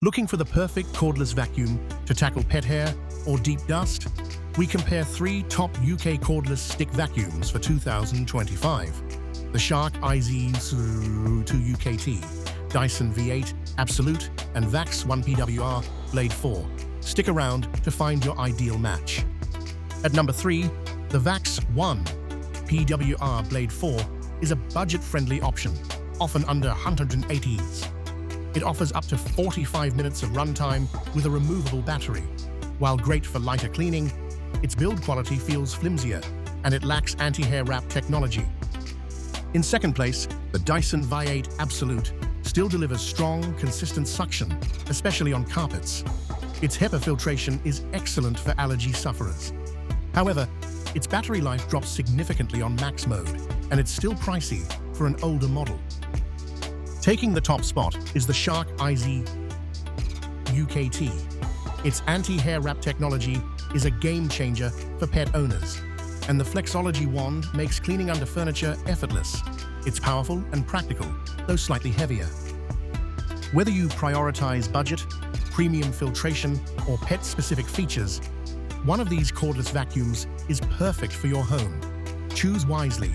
Looking for the perfect cordless vacuum to tackle pet hair or deep dust? We compare 3 top UK cordless stick vacuums for 2025. The Shark IZ2 UKT, Dyson V8 Absolute, and Vax 1PWR Blade 4. Stick around to find your ideal match. At number 3, the Vax 1 PWR Blade 4 is a budget-friendly option, often under 180s. It offers up to 45 minutes of runtime with a removable battery. While great for lighter cleaning, its build quality feels flimsier, and it lacks anti-hair wrap technology. In second place, the Dyson V8 Absolute still delivers strong, consistent suction, especially on carpets. Its HEPA filtration is excellent for allergy sufferers. However, its battery life drops significantly on max mode, and it's still pricey for an older model. Taking the top spot is the Shark IZ UKT. Its anti-hair wrap technology is a game-changer for pet owners, and the Flexology wand makes cleaning under furniture effortless. It's powerful and practical, though slightly heavier. Whether you prioritize budget, premium filtration, or pet-specific features, one of these cordless vacuums is perfect for your home. Choose wisely